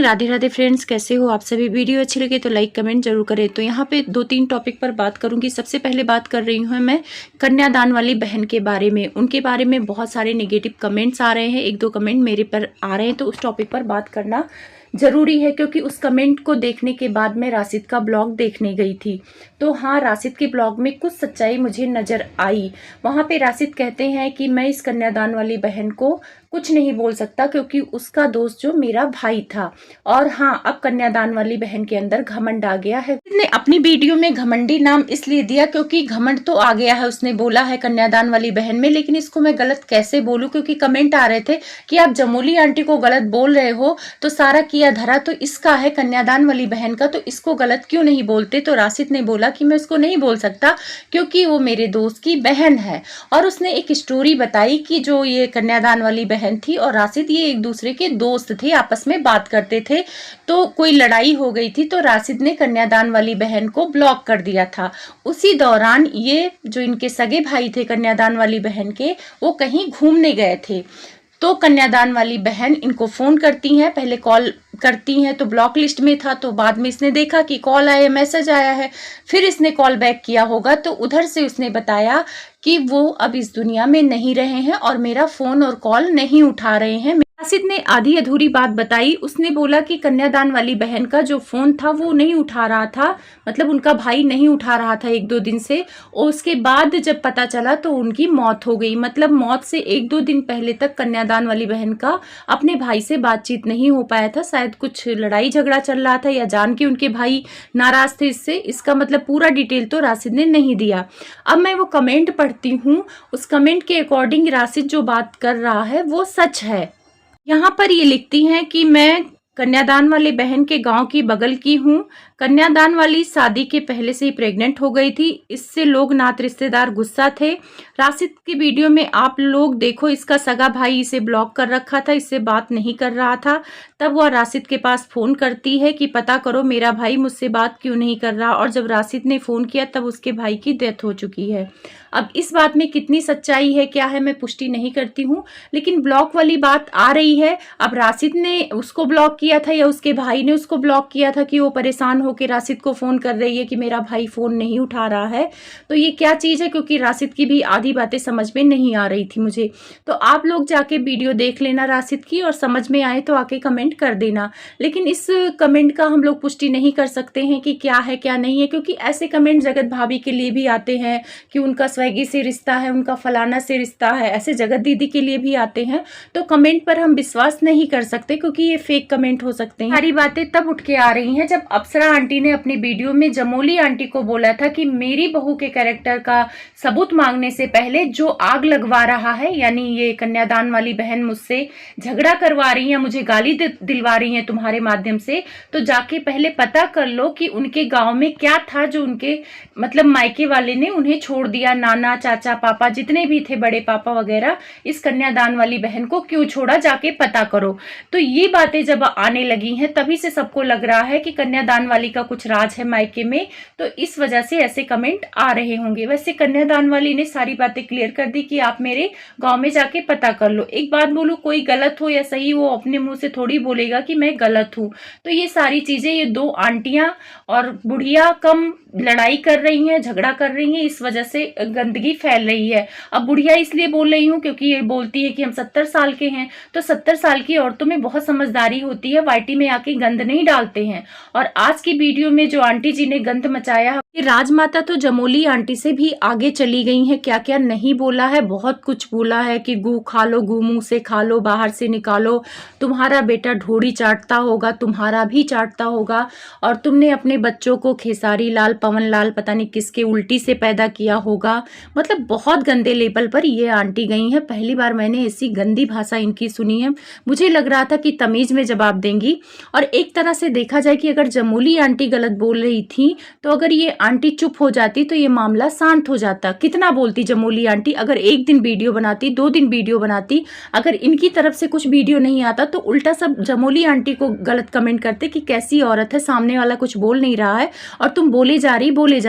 Radhe Radhe friends, कैसे हो आप सभी। वीडियो अच्छी लगे तो लाइक कमेंट जरूर करें। तो यहाँ पे 2-3 टॉपिक पर बात करूंगी। सबसे पहले बात कर रही हूँ मैं कन्यादान वाली बहन के बारे में। उनके बारे में बहुत सारे नेगेटिव कमेंट्स आ रहे हैं, 1-2 कमेंट मेरे पर आ रहे हैं, तो उस टॉपिक पर बात करना जरूरी है। क्योंकि उस कमेंट को देखने के बाद मैं राशिद का ब्लॉग देखने गई थी, तो हाँ, राशिद के ब्लॉग में कुछ सच्चाई मुझे नजर आई। वहां पे राशिद कहते हैं कि मैं इस कन्यादान वाली बहन को कुछ नहीं बोल सकता क्योंकि उसका दोस्त जो मेरा भाई था। और हाँ, अब कन्यादान वाली बहन के अंदर घमंड आ गया है। उसने अपनी वीडियो में घमंडी नाम इसलिए दिया क्योंकि घमंड तो आ गया है, उसने बोला है कन्यादान वाली बहन में। लेकिन इसको मैं गलत कैसे बोलूं, क्योंकि कमेंट आ रहे थे कि आप जमोली आंटी को गलत बोल रहे हो, तो सारा किया धरा तो इसका है, कन्यादान वाली बहन का, तो इसको गलत क्यों नहीं बोलते। तो राशिद ने बोला कि मैं उसको नहीं बोल सकता क्योंकि वो मेरे दोस्त की बहन है। और उसने एक स्टोरी बताई कि जो ये कन्यादान वाली बहन थी और राशिद, ये एक दूसरे के दोस्त थे, आपस में बात करते थे, तो कोई लड़ाई हो गई थी, तो राशिद ने कन्यादान वाली बहन को ब्लॉक कर दिया था। उसी दौरान ये जो इनके सगे भाई थे कन्यादान वाली बहन के, वो कहीं घूमने गए थे। तो कन्यादान वाली बहन इनको फोन करती हैं, पहले कॉल करती हैं तो ब्लॉक लिस्ट में था, तो बाद में इसने देखा कि कॉल आया, मैसेज आया है, फिर इसने कॉल बैक किया होगा, तो उधर से उसने बताया कि वो अब इस दुनिया में नहीं रहे हैं और मेरा फोन और कॉल नहीं उठा रहे हैं। राशिद ने आधी अधूरी बात बताई। उसने बोला कि कन्यादान वाली बहन का जो फोन था वो नहीं उठा रहा था, मतलब उनका भाई नहीं उठा रहा था 1-2 दिन से। और उसके बाद जब पता चला तो उनकी मौत हो गई। मतलब मौत से 1-2 दिन पहले तक कन्यादान वाली बहन का अपने भाई से बातचीत नहीं हो पाया था। शायद कुछ लड़ाई झगड़ा चल रहा था या जान के उनके भाई नाराज थे इससे, इसका मतलब पूरा डिटेल तो राशिद ने नहीं दिया। अब मैं वो कमेंट पढ़ती हूँ, उस कमेंट के अकॉर्डिंग राशिद जो बात कर रहा है वो सच है। यहाँ पर ये लिखती हैं कि मैं कन्यादान वाले बहन के गांव की बगल की हूँ। कन्यादान वाली शादी के पहले से ही प्रेग्नेंट हो गई थी, इससे लोग नात रिश्तेदार गुस्सा थे। राशिद की वीडियो में आप लोग देखो, इसका सगा भाई इसे ब्लॉक कर रखा था, इससे बात नहीं कर रहा था। तब वह राशिद के पास फोन करती है कि पता करो मेरा भाई मुझसे बात क्यों नहीं कर रहा। और जब राशिद ने फोन किया तब उसके भाई की डेथ हो चुकी है। अब इस बात में कितनी सच्चाई है, क्या है, मैं पुष्टि नहीं करती हूँ, लेकिन ब्लॉक वाली बात आ रही है। अब राशिद ने उसको ब्लॉक किया था या उसके भाई ने उसको ब्लॉक किया था कि वो परेशान होकर राशिद को फोन कर रही है कि मेरा भाई फोन नहीं उठा रहा है, तो ये क्या चीज है। क्योंकि राशिद की भी आधी बातें समझ में नहीं आ रही थी मुझे। तो आप लोग जाके वीडियो देख लेना राशिद की, और समझ में आए तो आके कमेंट कर देना। लेकिन इस कमेंट का हम लोग पुष्टि नहीं कर सकते हैं कि क्या है क्या नहीं है, क्योंकि ऐसे कमेंट जगत भाभी के लिए भी आते हैं कि उनका स्वैगी से रिश्ता है, उनका फलाना से रिश्ता है, ऐसे जगत दीदी के लिए भी आते हैं। तो कमेंट पर हम विश्वास नहीं कर सकते क्योंकि ये फेक कमेंट हो सकते हैं। सारी बातें तब उठ के आ रही हैं जब अप्सरा आंटी ने अपनी वीडियो में जमोली आंटी को बोला था कि मेरी बहू के कैरेक्टर का सबूत मांगने से पहले जो आग लगवा रहा है, यानी ये कन्यादान वाली बहन मुझसे झगड़ा करवा रही है, मुझे गाली दिलवा रही है तुम्हारे माध्यम से, तो जाके पहले पता कर लो कि उनके गांव में क्या था जो उनके मतलब मायके वाले ने उन्हें छोड़ दिया। नाना, चाचा, पापा जितने भी थे, बड़े पापा वगैरह, इस कन्यादान वाली बहन को क्यों छोड़ा, जाके पता करो। तो ये बातें जब आने लगी हैं तभी से सबको लग रहा है कि कन्यादान वाली का कुछ राज है मायके में, तो इस वजह से ऐसे कमेंट आ रहे होंगे। वैसे कन्यादान वाली ने सारी बातें क्लियर कर दी कि आप मेरे गांव में जाके पता कर लो। एक बात बोलूं, कोई गलत हो या सही, वो अपने मुंह से थोड़ी बोलेगा कि मैं गलत हूं। तो ये सारी चीजें, ये 2 आंटियां और बुढ़िया कम लड़ाई कर रही हैं, झगड़ा कर रही हैं, इस वजह से गंदगी फैल रही है। अब बुढ़िया इसलिए बोल रही हूँ क्योंकि ये बोलती है कि हम 70 साल के हैं, तो 70 साल की औरतों में बहुत समझदारी होती है, वाइटी में आके गंद नहीं डालते हैं। और आज की वीडियो में जो आंटी जी ने गंद मचाया, राजमाता तो जमोली आंटी से भी आगे चली गई हैं। क्या क्या नहीं बोला है, बहुत कुछ बोला है कि गू खा लो, गू मुंह से खा लो, बाहर से निकालो, तुम्हारा बेटा ढोड़ी चाटता होगा, तुम्हारा भी चाटता होगा, और तुमने अपने बच्चों को खेसारी लाल, पवन लाल, पता नहीं किसके उल्टी से पैदा किया होगा। मतलब बहुत गंदे लेवल पर ये आंटी गई हैं। पहली बार मैंने ऐसी गंदी भाषा इनकी सुनी है। मुझे लग रहा था कि तमीज में जवाब देंगी। और एक तरह से देखा जाए कि अगर जमोली आंटी गलत बोल रही थी, तो अगर ये आंटी चुप हो जाती तो ये मामला शांत हो जाता। कितना बोलती जमोली आंटी, अगर एक दिन वीडियो बनाती, 2 दिन वीडियो बनाती, अगर इनकी तरफ से कुछ वीडियो नहीं आता तो उल्टा सब जमोली आंटी को गलत कमेंट करते कि कैसी औरत है, सामने वाला कुछ बोल नहीं रहा है और तुम बोले जा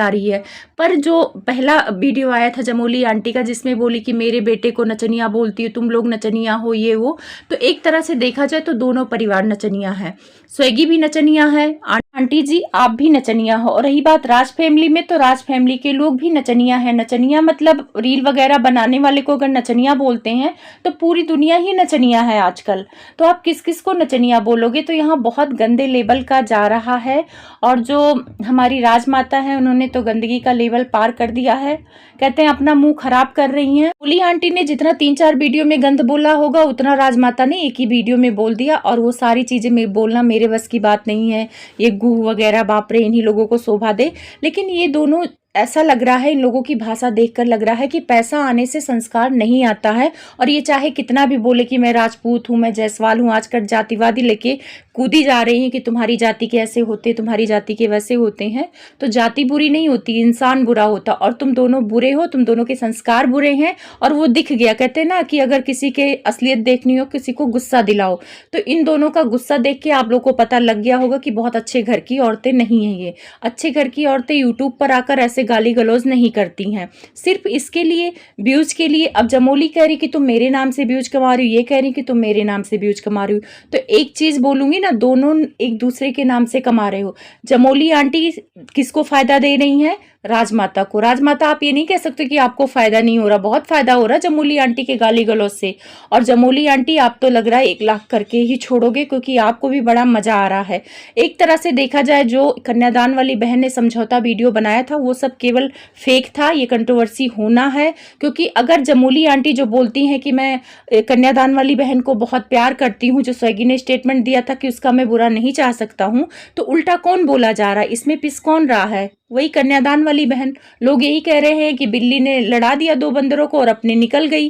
रही है। पर जो पहला वीडियो आया था जमोली आंटी का जिसमें बोली कि मेरे बेटे को नचनिया बोलती हो, तुम लोग नचनिया हो, ये वो, तो एक तरह से देखा जाए तो दोनों परिवार नचनिया है। स्वेगी भी नचनिया है, आंटी जी आप भी नचनिया हो। और रही बात राज फैमिली में, तो राज फैमिली के लोग भी नचनिया है। नचनिया मतलब रील वगैरह बनाने वाले को अगर नचनिया बोलते हैं तो पूरी दुनिया ही नचनिया है आजकल। तो आप किस किस को नचनिया बोलोगे? तो यहाँ बहुत गंदे लेवल का जा रहा है। और जो हमारी राजमाता है उन्होंने तो गंदगी का लेवल पार कर दिया है। कहते हैं अपना मुंह खराब कर रही हैं। बोली आंटी ने जितना 3-4 वीडियो में गंद बोला होगा उतना राजमाता ने एक ही वीडियो में बोल दिया। और वो सारी चीजें में बोलना मेरे बस की बात नहीं है। ये गुह वगैरह बाप रे, इन्हीं लोगों को शोभा दे। लेकिन ये दोनों, ऐसा लग रहा है इन लोगों की भाषा देखकर लग रहा है कि पैसा आने से संस्कार नहीं आता है। और ये चाहे कितना भी बोले कि मैं राजपूत हूँ, मैं जायसवाल हूँ, आजकल जातिवादी लेके कूदी जा रही हैं कि तुम्हारी जाति के ऐसे होते, तुम्हारी जाति के वैसे होते हैं। तो जाति बुरी नहीं होती, इंसान बुरा होता। और तुम दोनों बुरे हो, तुम दोनों के संस्कार बुरे हैं और वो दिख गया। कहते हैं ना कि अगर किसी के असलियत देखनी हो, किसी को गुस्सा दिलाओ, तो इन दोनों का गुस्सा देख के आप लोग को पता लग गया होगा कि बहुत अच्छे घर की औरतें नहीं है। ये अच्छे घर की औरतें यूट्यूब पर आकर ऐसे गाली गलौज नहीं करती हैं, सिर्फ इसके लिए, व्यूज के लिए। अब जमोली कह रही कि तुम मेरे नाम से व्यूज कमा रही हो, ये कह रही कि तुम मेरे नाम से व्यूज कमा रही हो। तो एक चीज बोलूंगी ना, दोनों एक दूसरे के नाम से कमा रहे हो। जमोली आंटी किसको फायदा दे रही हैं? राजमाता को। राजमाता आप ये नहीं कह सकते कि आपको फायदा नहीं हो रहा, बहुत फायदा हो रहा है जमोली आंटी के गाली गलौज से। और जमोली आंटी आप तो लग रहा है 1 लाख करके ही छोड़ोगे, क्योंकि आपको भी बड़ा मजा आ रहा है। एक तरह से देखा जाए, जो कन्यादान वाली बहन ने समझौता वीडियो बनाया था वो सब केवल फेक था। ये कंट्रोवर्सी होना है, क्योंकि अगर जमोली आंटी जो बोलती हैं कि मैं कन्यादान वाली बहन को बहुत प्यार करती हूँ, जो स्वेगी ने स्टेटमेंट दिया था कि उसका मैं बुरा नहीं चाह सकता हूँ, तो उल्टा कौन बोला जा रहा है? इसमें पिस कौन रहा है? वही कन्यादान वाली बहन। लोग यही कह रहे हैं कि बिल्ली ने लड़ा दिया 2 बंदरों को और अपने निकल गई।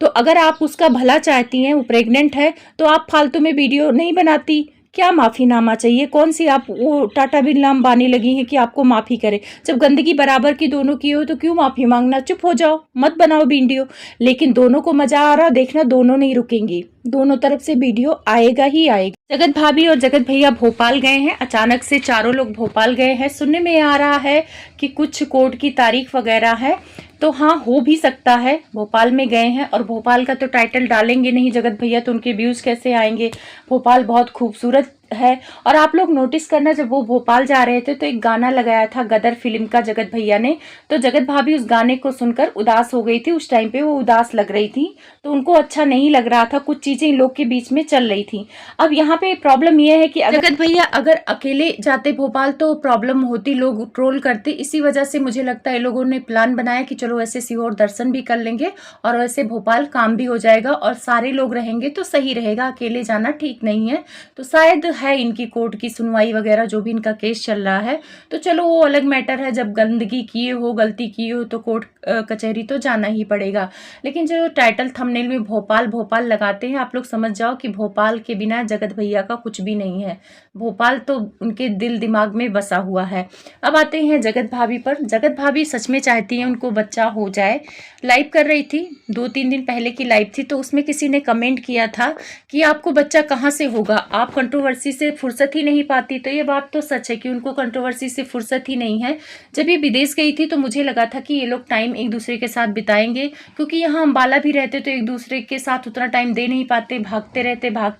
तो अगर आप उसका भला चाहती हैं, वो प्रेग्नेंट है, तो आप फालतू में वीडियो नहीं बनाती। क्या माफीनामा चाहिए? कौन सी आप वो टाटा बिरला अंबानी लगी हैं कि आपको माफी करे? जब गंदगी बराबर की दोनों की हो तो क्यों माफी मांगना? चुप हो जाओ, मत बनाओ वीडियो। लेकिन दोनों को मजा आ रहा, देखना दोनों नहीं रुकेंगी, दोनों तरफ से वीडियो आएगा ही आएगा। जगत भाभी और जगत भैया भोपाल गए हैं, अचानक से चारों लोग भोपाल गए हैं। सुनने में आ रहा है कि कुछ कोर्ट की तारीख वगैरह है, तो हाँ हो भी सकता है भोपाल में गए हैं। और भोपाल का तो टाइटल डालेंगे नहीं जगत भैया, तो उनके व्यूज कैसे आएंगे? भोपाल बहुत खूबसूरत है। और आप लोग नोटिस करना, जब वो भोपाल जा रहे थे तो एक गाना लगाया था गदर फिल्म का जगत भैया ने, तो जगत भाभी उस गाने को सुनकर उदास हो गई थी। उस टाइम पे वो उदास लग रही थी, तो उनको अच्छा नहीं लग रहा था, कुछ चीजें इन लोग के बीच में चल रही थी। अब यहाँ पे प्रॉब्लम ये है कि जगत भैया अगर अकेले जाते भोपाल तो प्रॉब्लम होती, लोग ट्रोल करते। इसी वजह से मुझे लगता है लोगों ने प्लान बनाया कि चलो ऐसे सीहोर दर्शन भी कर लेंगे और वैसे भोपाल काम भी हो जाएगा और सारे लोग रहेंगे तो सही रहेगा, अकेले जाना ठीक नहीं है। तो शायद है इनकी कोर्ट की सुनवाई वगैरह, जो भी इनका केस चल रहा है, तो चलो वो अलग मैटर है। जब गंदगी किए हो, गलती की हो, तो कोर्ट कचहरी तो जाना ही पड़ेगा। लेकिन जो टाइटल थंबनेल में भोपाल भोपाल लगाते हैं, आप लोग समझ जाओ कि भोपाल के बिना जगत भैया का कुछ भी नहीं है। भोपाल तो उनके दिल दिमाग में बसा हुआ है। अब आते हैं जगत भाभी पर। जगत भाभी सच में चाहती हैं उनको बच्चा हो जाए। लाइव कर रही थी, 2-3 दिन पहले की लाइव थी, तो उसमें किसी ने कमेंट किया था कि आपको बच्चा कहाँ से होगा, आप कंट्रोवर्सी से फुर्सत ही नहीं पाती। तो ये बात तो सच है कि उनको कंट्रोवर्सी से फुर्सत ही नहीं है। जब ये विदेश गई थी तो मुझे लगा था कि ये लोग टाइम एक दूसरे के साथ बिताएंगे, क्योंकि यहाँ अम्बाला भी रहते तो एक दूसरे के साथ उतना टाइम दे नहीं पाते, भागते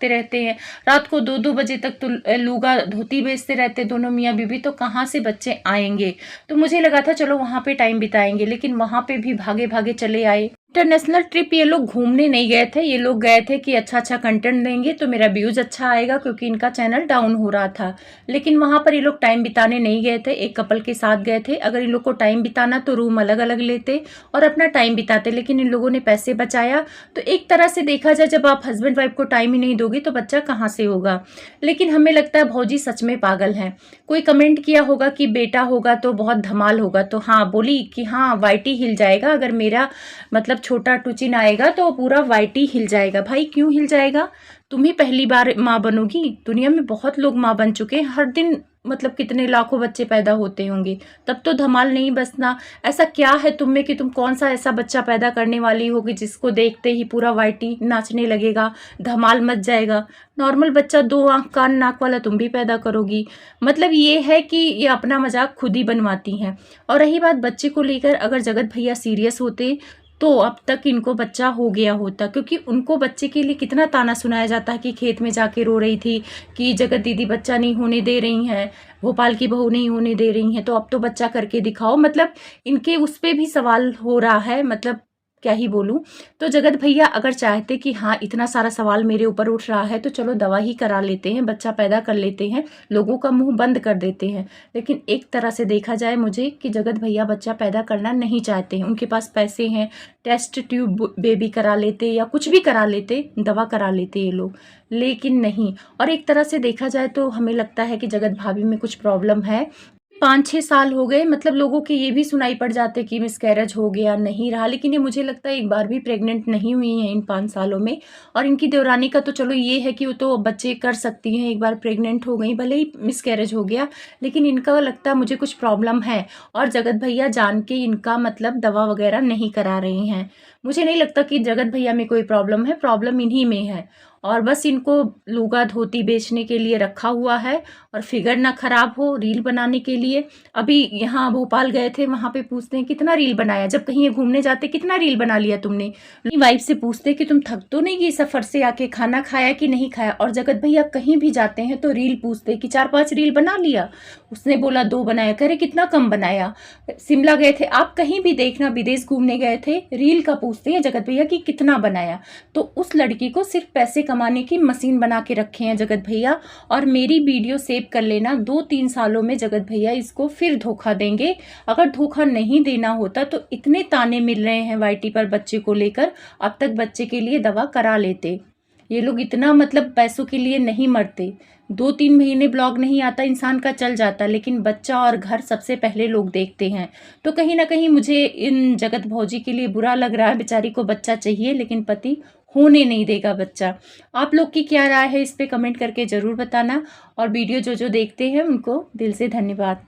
रहते हैं। रात को 2-2 बजे तक तो लूगा धोती बेचते रहते दोनों मियाँ बीवी, तो कहाँ से बच्चे आएंगे। तो मुझे लगा था चलो वहाँ पे टाइम बिताएंगे, लेकिन वहाँ पे भी भागे भागे चले आए। इंटरनेशनल ट्रिप ये लोग घूमने नहीं गए थे, ये लोग गए थे कि अच्छा कंटेंट देंगे तो मेरा व्यूज अच्छा आएगा, क्योंकि इनका चैनल डाउन हो रहा था। लेकिन वहां पर ये लोग टाइम बिताने नहीं गए थे, एक कपल के साथ गए थे। अगर इन लोग को टाइम बिताना तो रूम अलग अलग लेते और अपना टाइम बिताते, लेकिन इन लोगों ने पैसे बचाया। तो एक तरह से देखा जाए, जब आप हस्बैंड वाइफ को टाइम ही नहीं दोगे तो बच्चा कहाँ से होगा। लेकिन हमें लगता है भौजी सच में पागल है। कोई कमेंट किया होगा कि बेटा होगा तो बहुत धमाल होगा, तो हाँ बोली कि हाँ वाइटी हिल जाएगा, अगर मेरा मतलब छोटा टुचिन आएगा तो पूरा वाइटी हिल जाएगा। भाई क्यों हिल जाएगा? तुम ही पहली बार माँ बनोगी? दुनिया में बहुत लोग माँ बन चुके हैं, हर दिन मतलब कितने लाखों बच्चे पैदा होते होंगे, तब तो धमाल नहीं बसना। ऐसा क्या है तुम में कि तुम कौन सा ऐसा बच्चा पैदा करने वाली होगी जिसको देखते ही पूरा वाइटी नाचने लगेगा, धमाल मच जाएगा? नॉर्मल बच्चा, 2 आँख कान नाक वाला तुम भी पैदा करोगी। मतलब ये है कि ये अपना मजाक खुद ही बनवाती हैं। और रही बात बच्चे को लेकर, अगर जगत भैया सीरियस होते तो अब तक इनको बच्चा हो गया होता, क्योंकि उनको बच्चे के लिए कितना ताना सुनाया जाता है कि खेत में जाके रो रही थी कि जगत दीदी बच्चा नहीं होने दे रही हैं, भोपाल की बहू नहीं होने दे रही हैं, तो अब तो बच्चा करके दिखाओ। मतलब इनके उस पे भी सवाल हो रहा है, मतलब क्या ही बोलूं। तो जगत भैया अगर चाहते कि हाँ इतना सारा सवाल मेरे ऊपर उठ रहा है तो चलो दवा ही करा लेते हैं, बच्चा पैदा कर लेते हैं, लोगों का मुंह बंद कर देते हैं। लेकिन एक तरह से देखा जाए मुझे कि जगत भैया बच्चा पैदा करना नहीं चाहते हैं, उनके पास पैसे हैं, टेस्ट ट्यूब बेबी करा लेते या कुछ भी करा लेते, दवा करा लेते ये लोग, लेकिन नहीं। और एक तरह से देखा जाए तो हमें लगता है कि जगत भाभी में कुछ प्रॉब्लम है। 5-6 साल हो गए, मतलब लोगों के ये भी सुनाई पड़ जाते कि मिसकैरेज हो गया, नहीं रहा, लेकिन ये मुझे लगता है एक बार भी प्रेग्नेंट नहीं हुई हैं इन 5 सालों में। और इनकी देवरानी का तो चलो ये है कि वो तो बच्चे कर सकती हैं, एक बार प्रेग्नेंट हो गई, भले ही मिसकैरेज हो गया, लेकिन इनका लगता है मुझे कुछ प्रॉब्लम है। और जगत भैया जान के इनका मतलब दवा वगैरह नहीं करा रहे हैं। मुझे नहीं लगता कि जगत भैया में कोई प्रॉब्लम है, प्रॉब्लम इन्हीं में है। और बस इनको लुगा धोती बेचने के लिए रखा हुआ है, और फिगर ना खराब हो रील बनाने के लिए। अभी यहाँ भोपाल गए थे, वहाँ पे पूछते हैं कितना रील बनाया, जब कहीं ये घूमने जाते कितना रील बना लिया तुमने। वाइफ से पूछते कि तुम थक तो नहीं गई सफर से आके, खाना खाया कि नहीं खाया। और जगत भैया कहीं भी जाते हैं तो रील पूछते कि 4-5 रील बना लिया। उसने बोला 2 बनाया, करे कितना कम बनाया। शिमला गए थे, आप कहीं भी देखना, विदेश घूमने गए थे, रील का पूछते हैं जगत भैया कि कितना बनाया। तो उस लड़की को सिर्फ पैसे कमाने की मशीन बना के रखे हैं जगत भैया। और मेरी वीडियो सेव कर लेना, 2-3 सालों में जगत भैया इसको फिर धोखा देंगे। अगर धोखा नहीं देना होता तो इतने ताने मिल रहे हैं वाईटी पर बच्चे को लेकर, अब तक बच्चे के लिए दवा करा लेते। ये लोग इतना मतलब पैसों के लिए नहीं मरते। 2-3 महीने ब्लॉग नहीं आता इंसान का चल जाता, लेकिन बच्चा और घर सबसे पहले लोग देखते हैं। तो कहीं ना कहीं मुझे इन जगत भौजी के लिए बुरा लग रहा है, बेचारी को बच्चा चाहिए लेकिन पति होने नहीं देगा बच्चा। आप लोग की क्या राय है इस पे कमेंट करके ज़रूर बताना। और वीडियो जो जो देखते हैं उनको दिल से धन्यवाद।